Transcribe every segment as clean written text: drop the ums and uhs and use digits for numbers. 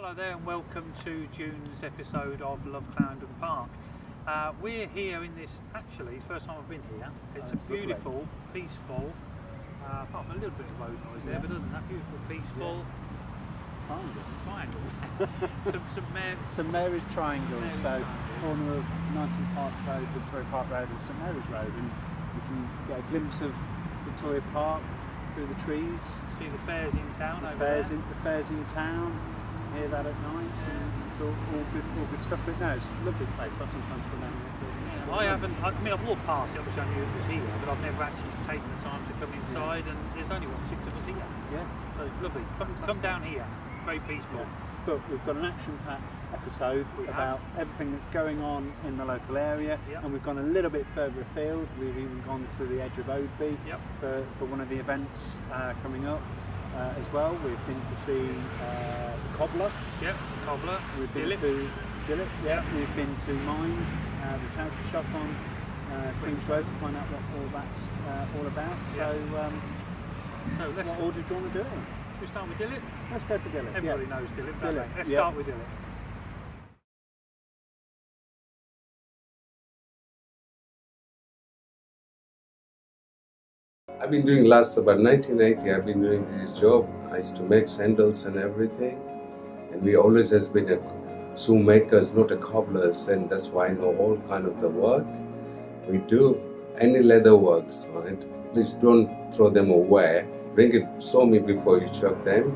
Hello there and welcome to June's episode of LoveClarendonPark. We're here in this, actually, it's the first time I've been here. It's a beautiful, peaceful, apart from a little bit of road noise there, but other than that, beautiful, peaceful triangle. St Mary's Triangle, corner of Knighton Park Road, Victoria Park Road and St Mary's Road, and you can get a glimpse of Victoria Park through the trees. See the fairs in town The fairs in town. Hear that at night, and it's all good stuff. But no, it's a lovely place. I sometimes go down there. I've walked past it, obviously I knew it was here, but I've never actually taken the time to come inside, and there's only 6 of us here. Yeah. So it's lovely. Come down here. Very peaceful. Yeah. But we've got an action-packed episode about everything that's going on in the local area, and we've gone a little bit further afield. We've even gone to the edge of Oadby for one of the events coming up. As well, we've been to see Cobbler. Yep, Cobbler. We've been to Dillet. Yeah, we've been to Mind, the charity shop on Queen's Road, to find out what all that's all about. So, what order do you want to do it in? Should we start with Dillet? Let's go to Dillet. Everybody knows Dillet, don't they? Let's start with Dillet. I've been doing last about 1980. I've been doing this job. I used to make sandals and everything, and we always has been a shoe makers, not a cobblers, and that's why I know all kind of the work. We do any leather works, right? Please don't throw them away. Bring it, show me before you chuck them,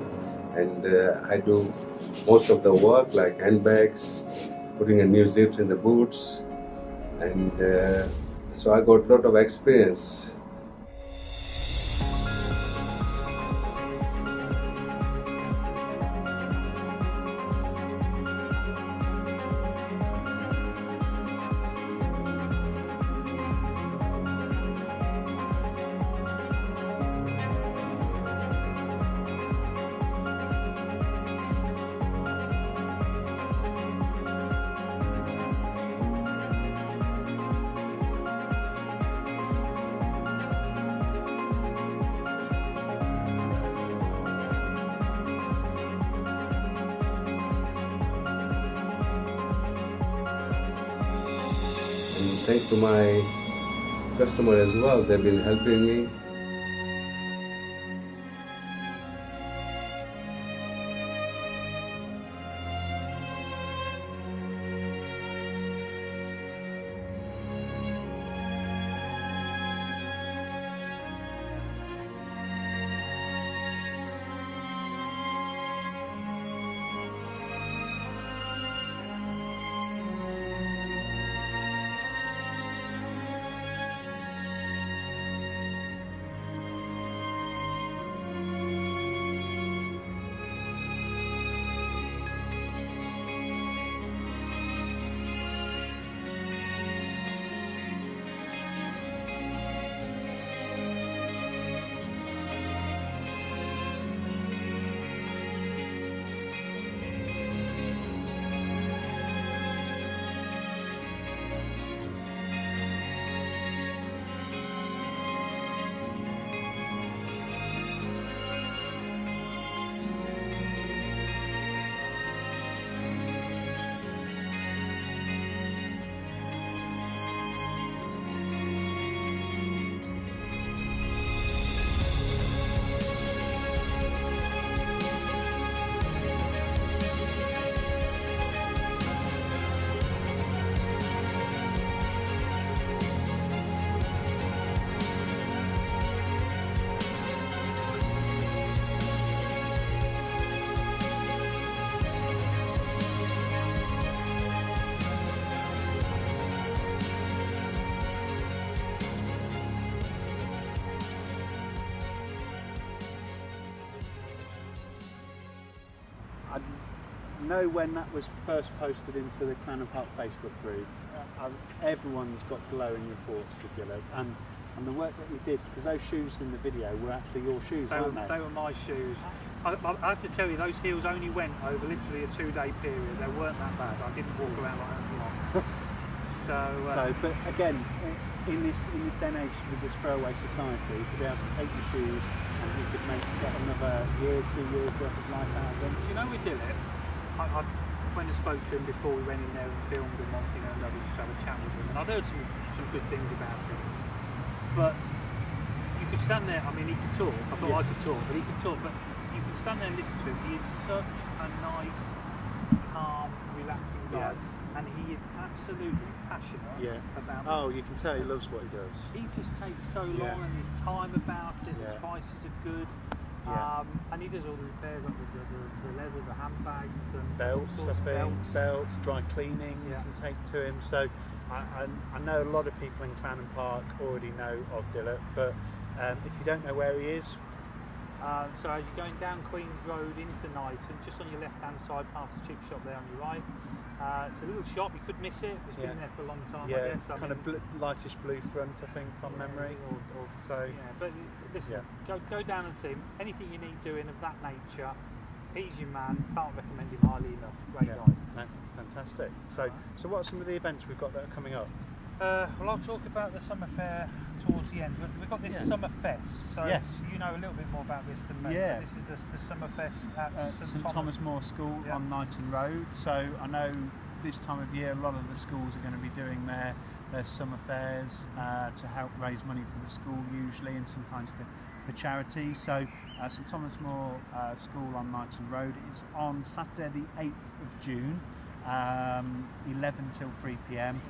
and I do most of the work, like handbags, putting a new zips in the boots, and so I got a lot of experience. Thanks to my customer as well, they've been helping me. I know when that was first posted into the Clarendon Park Facebook group, everyone's got glowing reports for Dillet, and the work that we did, because those shoes in the video were actually your shoes, weren't they? They were my shoes. I have to tell you, those heels only went over literally a 2-day period. They weren't that bad. I didn't walk around like that for long. But again, in this day and age with this throwaway society, to be able to take your shoes and you could get another year, 2 years worth of life out of them. Do you know we did it? I went and spoke to him before we went in there and filmed and one thing and another, just to have a chat with him, and I'd heard some good things about him. But you could stand there, I mean, he could talk, I thought I could talk, but he could talk, but you could stand there and listen to him. He is such a nice, calm, relaxing guy, and he is absolutely passionate about Oh, you can tell he loves what he does. He just takes so long and his time about it, the prices are good. And he does all the repairs, like the leather, the handbags and belts, all sorts of belts, dry cleaning you can take to him. So I know a lot of people in Clarendon Park already know of Dilip, but if you don't know where he is, so as you're going down Queen's Road into Knighton, just on your left hand side past the chip shop there on your right, it's a little shop, you could miss it, it's been there for a long time, I guess. Kind of lightish blue front, I think, from memory. But listen, go down and see him. Anything you need doing of that nature, he's your man. Can't recommend him highly enough. Great guy. That's fantastic. So what are some of the events we've got that are coming up? Well, I'll talk about the summer fair towards the end. We've got this summer fest, so you know a little bit more about this than me. This is the summer fest at St Thomas More School on Knighton Road. So I know this time of year a lot of the schools are going to be doing their summer fairs to help raise money for the school usually, and sometimes for charity. So St Thomas More School on Knighton Road is on Saturday the 8th of June, 11 till 3 p.m.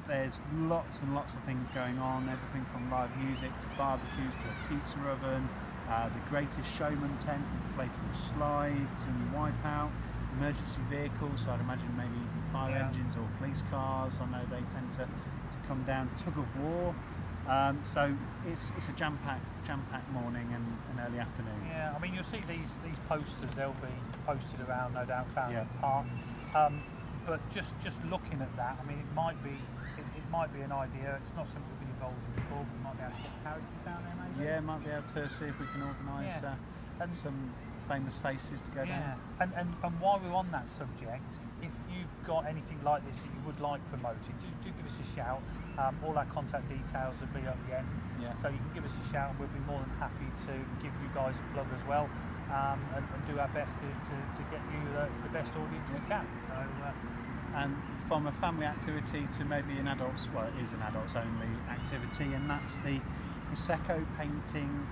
There's lots and lots of things going on, everything from live music to barbecues to a pizza oven, the Greatest Showman tent, inflatable slides and wipeout, emergency vehicles, so I'd imagine maybe fire engines or police cars. I know they tend to come down, tug of war. So it's a jam-packed morning and early afternoon. Yeah, I mean you'll see these posters, they'll be posted around no doubt Clarendon Park. But just looking at that, I mean it might be an idea. It's not something we've been involved in before, but we might be able to get characters down there maybe. Yeah, might be able to see if we can organise some famous faces to go down. And while we're on that subject, if you've got anything like this that you would like promoted, do give us a shout. All our contact details will be at the end, so you can give us a shout and we'll be more than happy to give you guys a plug as well, and do our best to get you the best audience we can. So, and from a family activity to maybe an adults, well it is an adults only activity, and that's the Prosecco painting,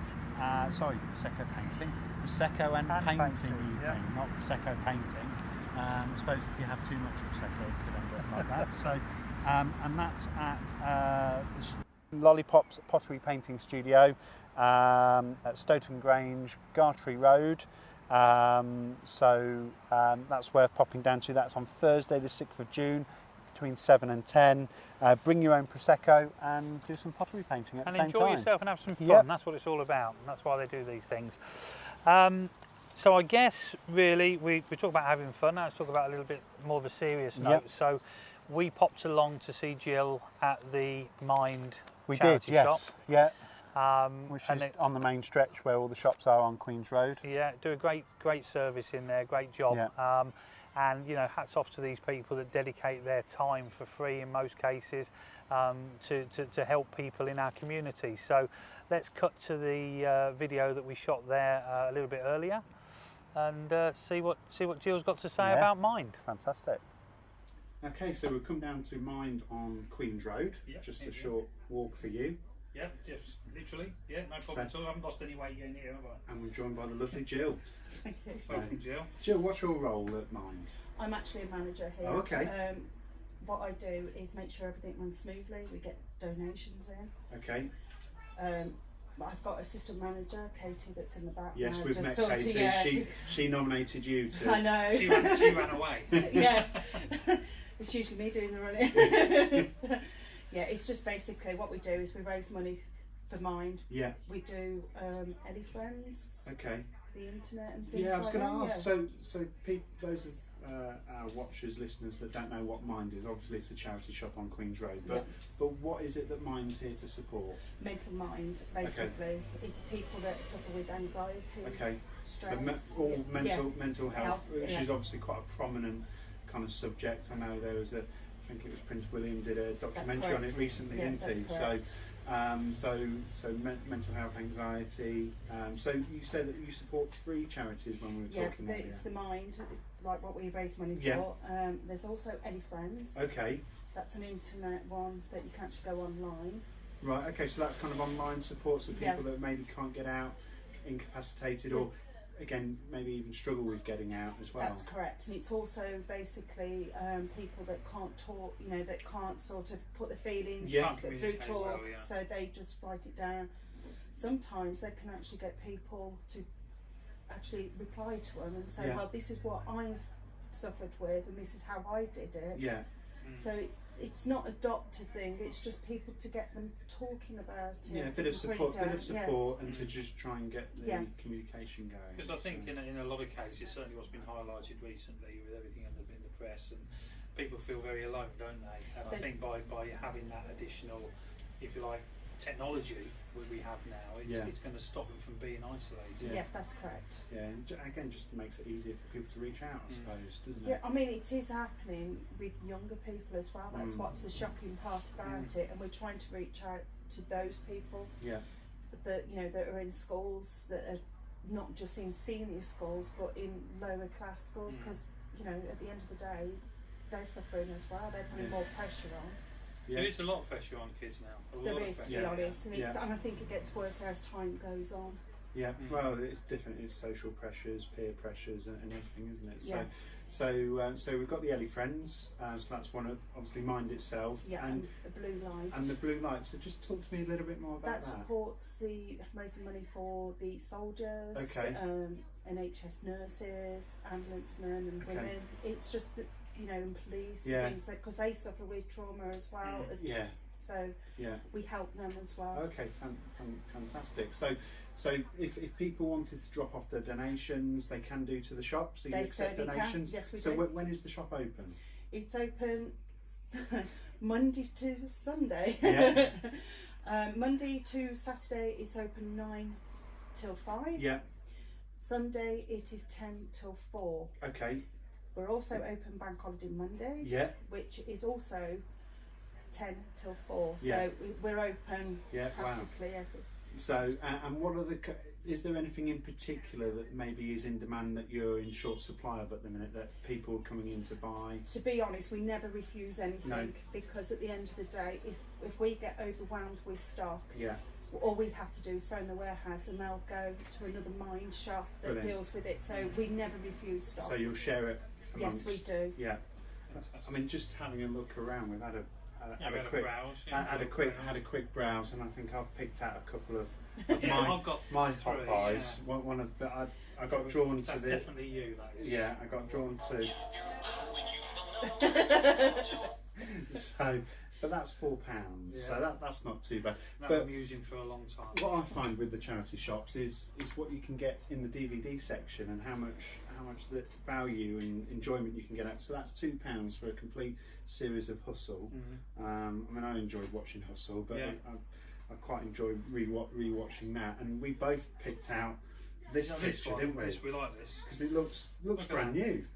Prosecco and painting evening, not Prosecco painting. I suppose if you have too much Prosecco it could end up like that. So, and that's at the Lollipops Pottery Painting Studio at Stoughton Grange, Gartree Road. That's worth popping down to. That's on Thursday the 6th of June between 7 and 10. Bring your own Prosecco and do some pottery painting at the same time. And enjoy yourself and have some fun. That's what it's all about, and that's why they do these things. So I guess really we talk about having fun, now let's talk about a little bit more of a serious note. So we popped along to see Jill at the Mind charity shop. Which is on the main stretch where all the shops are on Queen's Road. Do a great service in there, great job. And you know, hats off to these people that dedicate their time for free in most cases to help people in our community. So let's cut to the video that we shot there a little bit earlier and see what Jill's got to say about Mind. Fantastic. Okay, so we've come down to Mind on Queen's Road, just a short walk for you. Yeah, just literally. Yeah, no problem at all. I haven't lost any weight getting here, have I? And we're joined by the lovely Jill. Thank you. Welcome, Jill. Jill, what's your role at Mind? I'm actually a manager here. Oh, okay. What I do is make sure everything runs smoothly. We get donations in. Okay. I've got assistant manager, Katie, that's in the back. Yes, now, we've met Katie. Yeah. She nominated you to. I know. She ran away. Yes. It's usually me doing the running. Yeah, it's just basically what we do is we raise money for Mind. Yeah. We do Any Friends. Okay. The internet and things I was like going to that. ask. So those of our watchers, listeners that don't know what Mind is, obviously it's a charity shop on Queen's Road. But what is it that Mind's here to support? Mental Mind, basically. Okay. It's people that suffer with anxiety. Okay. Stress. So mental health, which is yeah. obviously quite a prominent kind of subject. I know there was I think it was Prince William did a documentary on it recently, didn't he? So mental health, anxiety. So you said that you support 3 charities when we were talking earlier. It's the Mind. like what we raise money for. Yeah. There's also Ellie Friends. Okay. That's an internet one that you can actually go online. Right, okay, so that's kind of online support for people that maybe can't get out, incapacitated, or again, maybe even struggle with getting out as well. That's correct, and it's also basically people that can't talk, you know, that can't sort of put the feelings through talk, well, so they just write it down. Sometimes they can actually get people to actually reply to them and say, well, this is what I've suffered with, and this is how I did it. Yeah. So it's not a doctor thing, it's just people to get them talking about it. Yeah, a bit of support, and to just try and get the communication going. Because I think in a lot of cases, certainly what's been highlighted recently with everything in the press, and people feel very alone, don't they? And I think by having that additional, if you like, technology we have now, it's going to stop them from being isolated. Yeah, that's correct. Yeah, and again, just makes it easier for people to reach out, I suppose, doesn't it? Yeah, I mean, it is happening with younger people as well. That's what's the shocking part about it, and we're trying to reach out to those people. Yeah. That, you know, that are in schools, that are not just in senior schools, but in lower class schools, because you know, at the end of the day, they're suffering as well. They're putting more pressure on. Yeah. There is a lot of pressure on kids now. There is, to be honest, and I think it gets worse as time goes on. Yeah, well, it's different. It's social pressures, peer pressures, and everything, isn't it? Yeah. So we've got the Ellie Friends. So that's one of, obviously, Mind Itself. Yeah, and the Blue Light. And the Blue Light. So just talk to me a little bit more about that. That supports the raising money for the soldiers, NHS nurses, ambulance men and women. It's just that, you know, and police and things, because they suffer with trauma as well. So we help them as well. Okay, fantastic. So if people wanted to drop off their donations, they can do to the shop. So you accept donations. Can. Yes, we do. So when is the shop open? It's open Monday to Sunday. Monday to Saturday it's open 9 till 5. Yeah. Sunday it is 10 till 4. Okay. We're also open Bank Holiday Monday. Yeah. Which is also 10 till 4. So we're open practically every. So and what are is there anything in particular that maybe is in demand that you're in short supply of at the minute, that people are coming in to buy? To be honest, we never refuse anything, because at the end of the day, if we get overwhelmed with stock, all we have to do is phone the warehouse and they'll go to another Mind shop that deals with it. So we never refuse stock. So you'll share it amongst, yes, we do. Yeah. I mean, just having a look around, we've had a quick browse, and I think I've picked out a couple of my top buys. One of I got drawn to That's definitely you. That is. Yeah, I got drawn to. So, but that's £4. So that's not too bad. But I'm using for a long time. What I find with the charity shops is what you can get in the DVD section, and how much the value and enjoyment you can get out. So that's £2 for a complete series of Hustle. I mean, I enjoyed watching Hustle, but I quite enjoy rewatching that. And we both picked out this picture, didn't we? We like this because it looks brand new.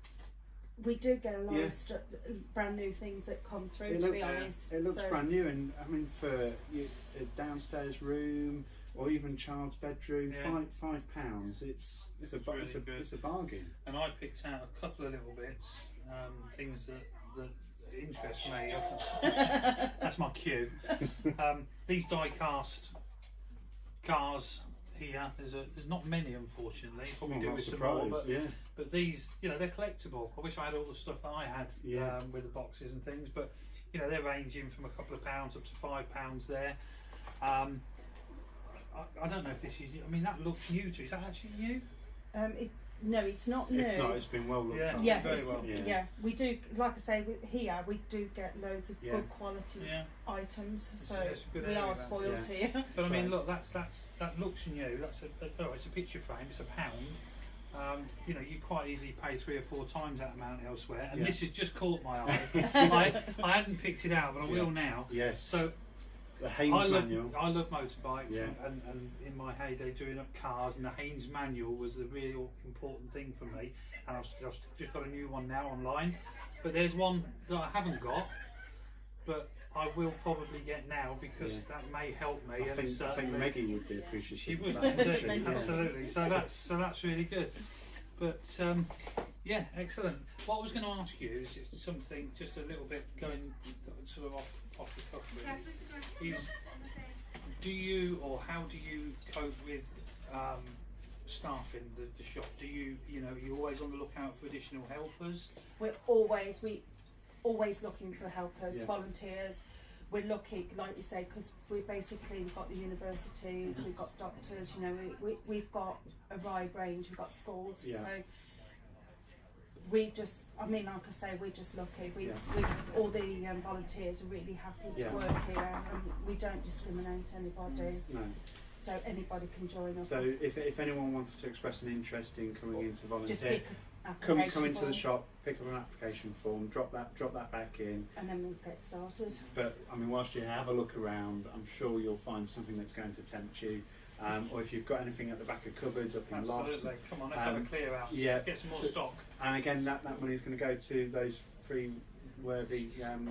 We do get a lot of brand new things that come through. To be honest, it looks brand new, and I mean, for a downstairs room or even child's bedroom, £5. It's a bargain. And I picked out a couple of little bits, things that interest me. That's my cue. These die-cast cars here. There's not many, unfortunately. Probably do with some more, but these, you know, they're collectible. I wish I had all the stuff that I had with the boxes and things, but you know, they're ranging from a couple of pounds up to £5 there. I don't know if this is. I mean, that looks new to you. Is that actually new? No, it's not new. If not, it's been well looked after. Yeah, very well. Yeah, we do. Like I say, here we do get loads of good quality items. So we are spoiled here. But I mean, look, that looks new. That's it's a picture frame. It's £1. You know, you quite easily pay 3 or 4 times that amount elsewhere, and this has just caught my eye. I hadn't picked it out, but I will now. Yes. So. The Haynes manual. I love motorbikes, and in my heyday doing up cars, and the Haynes manual was the real important thing for me. And I've just got a new one now online, but there's one that I haven't got, but I will probably get now, because that may help me. I think Maggie would be appreciative. She would, absolutely. So that's really good. But Yeah, excellent. What I was going to ask you is something just a little bit going sort of off the cuff really. Is do you or how do you cope with staffing the shop? Do you you're always on the lookout for additional helpers? We always looking for helpers, volunteers. We're lucky, like you say, because we've got the universities, we've got doctors. We've got a wide range. We've got schools. Yeah. So we just, like I say, we're just lucky. We all the volunteers are really happy to work here, and we don't discriminate anybody. No. So anybody can join us. So if anyone wants to express an interest in coming in to volunteer, just pick come application into the form, shop, pick up an application form, drop that back in, and then we'll get started. But whilst you have a look around, I'm sure you'll find something that's going to tempt you. Or if you've got anything at the back of cupboards, up in lofts. Come on, let's have a clear out. Yeah, let's get some more stock. And again, that money is going to go to those free worthy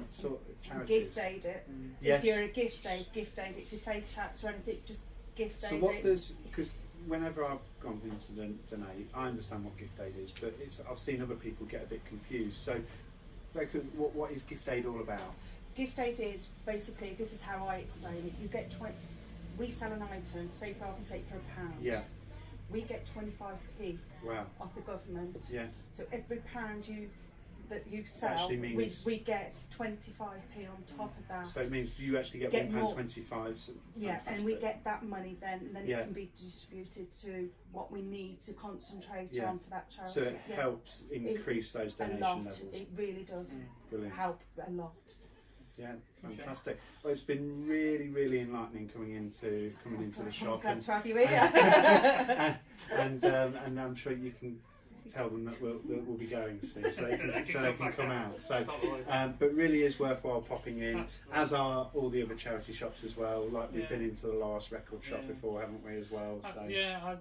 sort of charities. Gift aid it. Yes. If you're a gift aid. If you pay tax or anything, just gift aid. So what does, because whenever I've gone into donate, I understand what gift aid is, but I've seen other people get a bit confused. So what is gift aid all about? Gift aid is basically, this is how I explain it. You get we sell an item, say for £1. Yeah. We get 25p off the government. Yeah. So every pound that you sell, actually means we get 25p on top of that. So it means you actually get £1.25. So yeah, and we get that money then, and then Yeah. it can be distributed to what we need to concentrate Yeah. on for that charity. So it helps increase those donation levels. It really does Brilliant. help a lot. Yeah, fantastic. Well, it's been really, really enlightening coming into the shop. Glad to have you here. and I'm sure you can tell them that we'll be going soon, so they can come out. So, but really is worthwhile popping in, as are all the other charity shops as well. Like we've been into the last record shop before, haven't we, as well? So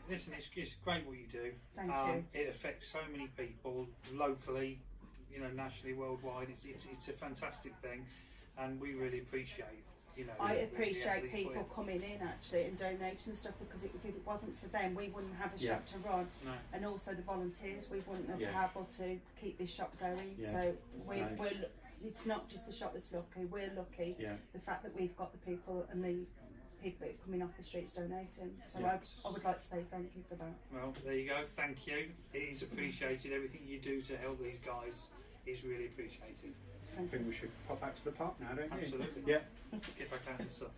Listen, it's great what you do. Thank you. It affects so many people locally, nationally, worldwide. It's a fantastic thing, and we really appreciate. I appreciate people coming in actually and donating and stuff, because if it wasn't for them, we wouldn't have a shop to run. No. And also the volunteers, we wouldn't have been able to keep this shop going. Yeah. So it's not just the shop that's lucky. We're lucky. Yeah. The fact that we've got the people and the people that are coming off the streets donating. So I would like to say thank you for that. Well, there you go. Thank you. It is appreciated. Everything you do to help these guys is really appreciated. I think we should pop back to the park now, don't you? Absolutely. Yeah. Get back out in the sun.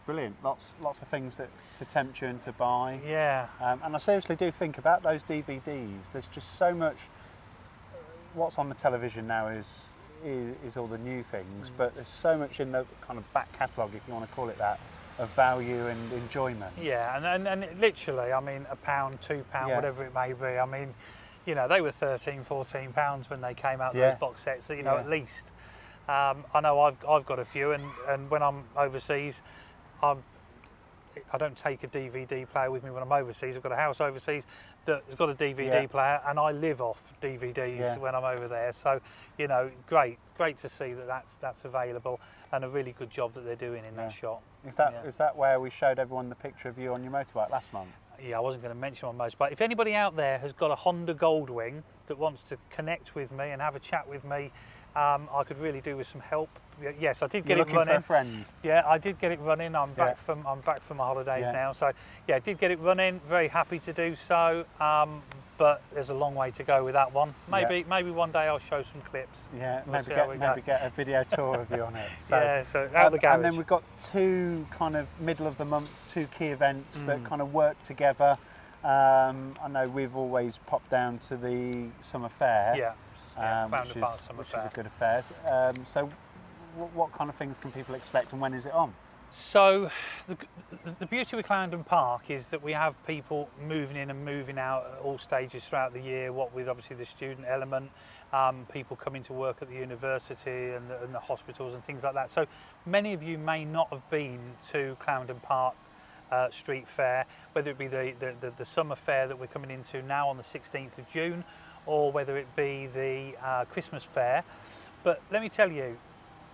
Brilliant. Lots of things to tempt you and to buy. Yeah. And I seriously do think about those DVDs. There's just so much. What's on the television now is all the new things, but there's so much in the kind of back catalogue, if you want to call it that, of value and enjoyment. Yeah, and literally, I mean, £1, £2, whatever it may be. I mean, they were £13–14 when they came out, those box sets, at least. I know I've got a few, and when I'm overseas, I don't take a DVD player with me when I'm overseas. I've got a house overseas that's got a DVD player, and I live off DVDs when I'm over there. So, great to see that's available, and a really good job that they're doing in that shop. Is that where we showed everyone the picture of you on your motorbike last month? Yeah, I wasn't going to mention my motorbike. If anybody out there has got a Honda Goldwing that wants to connect with me and have a chat with me, I could really do with some help. Yes, I did get it running. Looking for a friend? Yeah, I did get it running. I'm back from my holidays now, so yeah, I did get it running. Very happy to do so. But there's a long way to go with that one. Maybe one day I'll show some clips. Yeah, maybe get a video tour of you on it. So, so out the garage. And then we've got two kind of middle of the month, two key events that kind of work together. I know we've always popped down to the summer fair. Which is a good affair. So what kind of things can people expect, and when is it on? So the beauty with Clarendon Park is that we have people moving in and moving out at all stages throughout the year, what with obviously the student element, people coming to work at the university and the hospitals and things like that. So many of you may not have been to Clarendon Park Street Fair, whether it be the summer fair that we're coming into now on the 16th of June, or whether it be the Christmas fair. But let me tell you,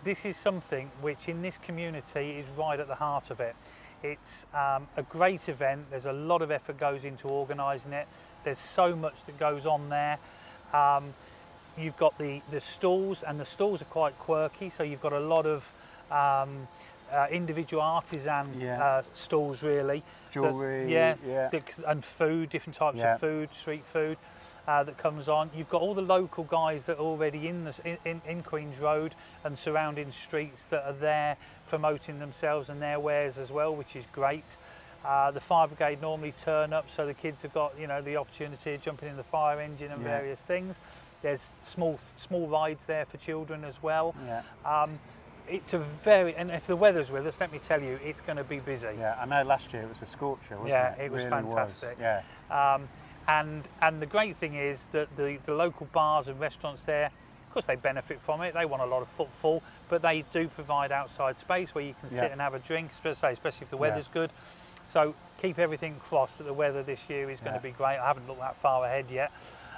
this is something which in this community is right at the heart of it. It's a great event. There's a lot of effort goes into organising it. There's so much that goes on there. You've got the stalls, and the stalls are quite quirky. So you've got a lot of individual artisan stalls, really. Jewellery, and food, different types of food, street food that comes on. You've got all the local guys that are already in Queen's Road and surrounding streets that are there promoting themselves and their wares as well, which is great. The fire brigade normally turn up, so the kids have got the opportunity of jumping in the fire engine and various things. There's small rides there for children as well. It's a and if the weather's with us, let me tell you, it's going to be busy. Yeah, I know last year it was a scorcher, wasn't it? Yeah, it was really fantastic. And the great thing is that the local bars and restaurants there, of course, they benefit from it. They want a lot of footfall, but they do provide outside space where you can sit and have a drink, especially if the weather's good. So keep everything crossed that the weather this year is going to be great. I haven't looked that far ahead yet.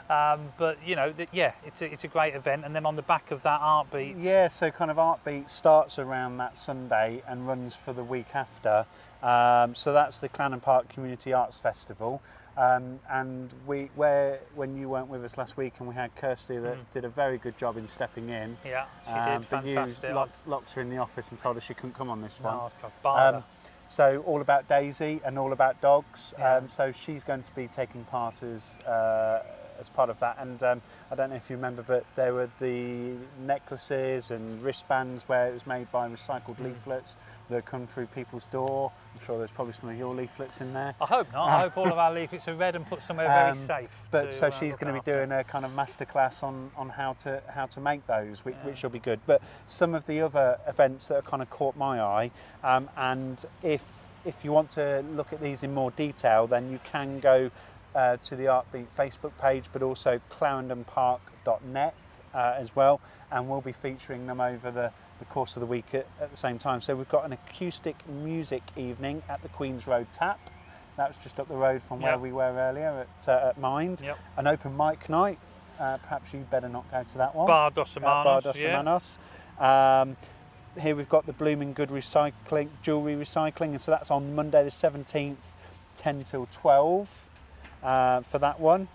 But it's a great event. And then on the back of that, Artbeat. Yeah, so kind of Artbeat starts around that Sunday and runs for the week after. So that's the Clarendon Park Community Arts Festival. And when you weren't with us last week, and we had Kirsty that did a very good job in stepping in. Yeah, she did fantastic. You locked her in the office and told her she couldn't come on this one. No, so all about Daisy and all about dogs. So she's going to be taking part as part of that. And I don't know if you remember, but there were the necklaces and wristbands where it was made by recycled leaflets that come through people's door. I'm sure there's probably some of your leaflets in there. I hope not. I hope all of our leaflets are read and put somewhere very safe. But so she's going to be doing a kind of masterclass on how to make those, which will be good. But some of the other events that have kind of caught my eye, and if you want to look at these in more detail, then you can go to the Artbeat Facebook page, but also ClarendonPark.net as well, and we'll be featuring them over the course of the week at the same time. So we've got an acoustic music evening at the Queen's Road Tap. That was just up the road from where we were earlier at Mind. An open mic night. Perhaps you better not go to that one. Bar Dos Hermanos. Here we've got the Blooming Good Recycling, Jewellery Recycling, and so that's on Monday the 17th, 10 till 12 for that one.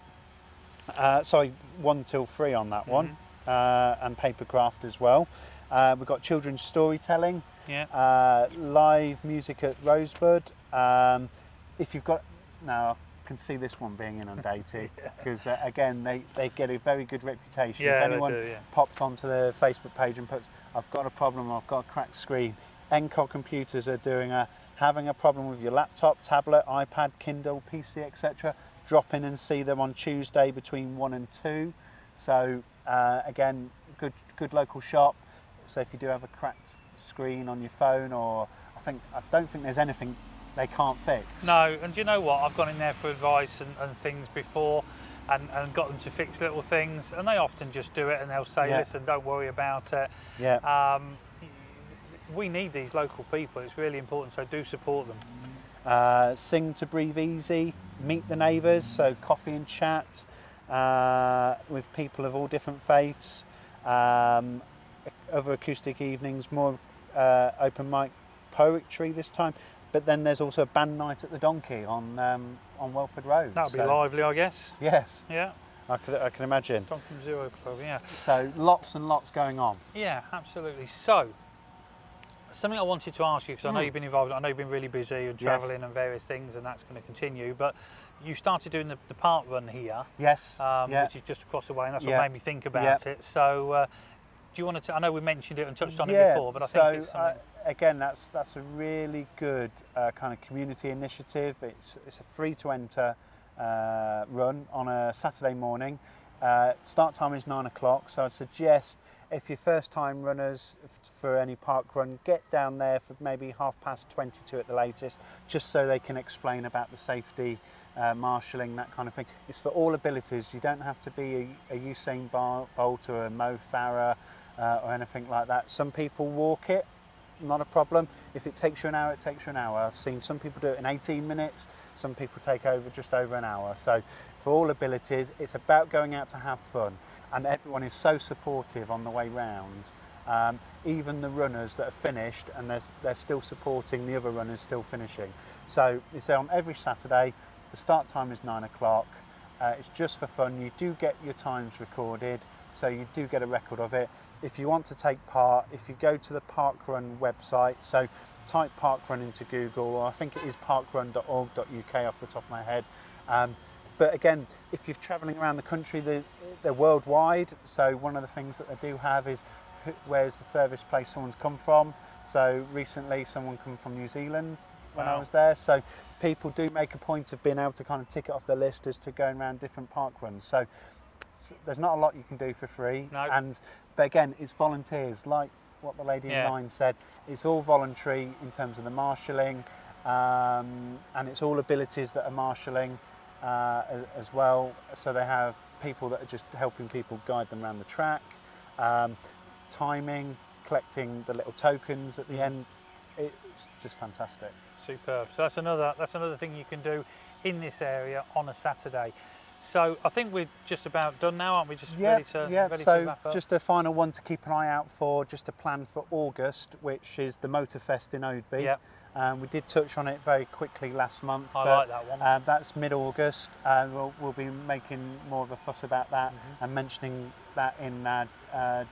1 till 3 on that one, and paper craft as well. We've got children's storytelling, live music at Rosebud. If you've got, now I can see this one being inundated because again they get a very good reputation. If anyone pops onto the Facebook page and puts, I've got a problem, I've got a cracked screen, NCOG Computers are having a problem with your laptop, tablet, iPad, Kindle, PC, etc. Drop in and see them on Tuesday between 1 and 2. So again, good local shop. So if you do have a cracked screen on your phone, or I don't think there's anything they can't fix. No, and do you know what? I've gone in there for advice and things before, and got them to fix little things, and they often just do it, and they'll say, listen, don't worry about it. We need these local people. It's really important, so do support them. Sing to Breathe Easy, meet the neighbours, so coffee and chat with people of all different faiths. Other acoustic evenings, more open mic poetry this time, but then there's also a band night at the Donkey on Welford Road. That'll be lively, I guess. Yes. Yeah. I can imagine. Donkey Zero Club, yeah. So lots and lots going on. Yeah, absolutely. So something I wanted to ask you, because I know you've been involved, I know you've been really busy and travelling and various things, and that's going to continue, but you started doing the park run here. Yes. Which is just across the way, and that's what made me think about it. So do you want to, I know we mentioned it and touched on it before, but I think it's something. Again, that's a really good kind of community initiative. It's a free to enter run on a Saturday morning. Start time is 9 o'clock, so I suggest if you're first time runners for any park run, get down there for maybe 22:30 at the latest, just so they can explain about the safety, marshalling, that kind of thing. It's for all abilities. You don't have to be a Usain Bolt or a Mo Farah or anything like that. Some people walk it, not a problem. If it takes you an hour, it takes you an hour. I've seen some people do it in 18 minutes, some people take just over an hour. So for all abilities, it's about going out to have fun, and everyone is so supportive on the way round. even the runners that are finished, and they're still supporting the other runners still finishing. So it's on every Saturday. The start time is 9 o'clock. It's just for fun. You do get your times recorded, so you do get a record of it. If you want to take part, if you go to the Parkrun website, so type Parkrun into Google, or I think it is parkrun.org.uk off the top of my head. But again, if you're travelling around the country, they're worldwide. So one of the things that they do have is where's the furthest place someone's come from. So recently someone come from New Zealand when I was there. So people do make a point of being able to kind of tick it off their list as to going around different park runs. So there's not a lot you can do for free. No. But again, it's volunteers, like what the lady in line said. It's all voluntary in terms of the marshalling, and it's all abilities that are marshalling as well. So they have people that are just helping people guide them around the track, timing, collecting the little tokens at the end. It's just fantastic. Superb. So that's another thing you can do in this area on a Saturday. So I think we're just about done now, aren't we? Just ready to wrap up? Just a final one to keep an eye out for, just a plan for August, which is the Motorfest in Oadby. Yep. We did touch on it very quickly last month. I like that one. That's mid-August. We'll be making more of a fuss about that and mentioning that in our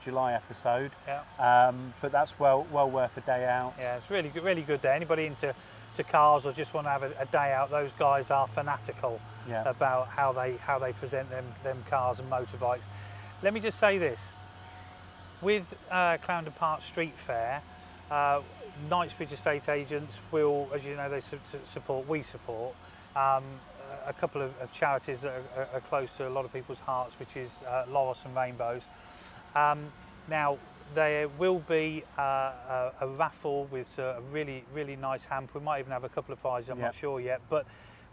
July episode. Yeah. But that's well worth a day out. Yeah, it's really good day. Anybody into cars or just want to have a day out, those guys are fanatical about how they present them cars and motorbikes. Let me just say this: with Clarendon Park Street Fair, Knightsbridge estate agents will, as you know, we support a couple of charities that are close to a lot of people's hearts, which is Loris and Rainbows. Now, there will be a raffle with a really nice hamper. We might even have a couple of prizes, I'm not sure yet, but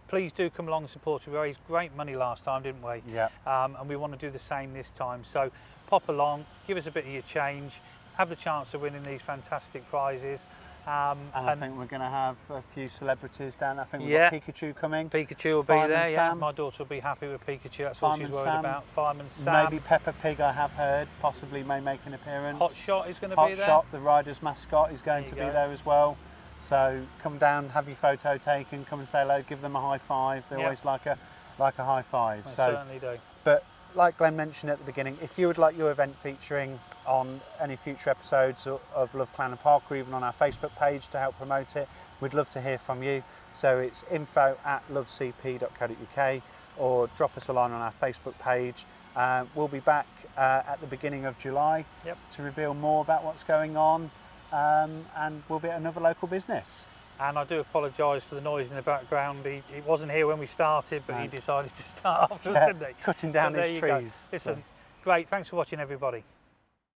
please do come along and support. We raised great money last time, didn't we? Yeah. And we want to do the same this time. So pop along, give us a bit of your change, have the chance of winning these fantastic prizes. And I think we're going to have a few celebrities down. I think we've got Pikachu coming. Pikachu will be there, yeah. My daughter will be happy with Pikachu. That's all she's worried about. Fireman Sam. Maybe Peppa Pig, I have heard, possibly may make an appearance. Hot Shot is going to be there. Hot Shot, the rider's mascot, is going to be there as well. So come down, have your photo taken, come and say hello, give them a high five. They always like a high five. They certainly do. But like Glenn mentioned at the beginning, if you would like your event featuring on any future episodes of Love Clarendon Park, or even on our Facebook page to help promote it, we'd love to hear from you. So it's info@lovecp.co.uk, or drop us a line on our Facebook page. We'll be back at the beginning of July to reveal more about what's going on, and we'll be at another local business. And I do apologise for the noise in the background. He wasn't here when we started, but he decided to start afterwards, didn't he? Cutting down his trees. Listen, great. Thanks for watching, everybody.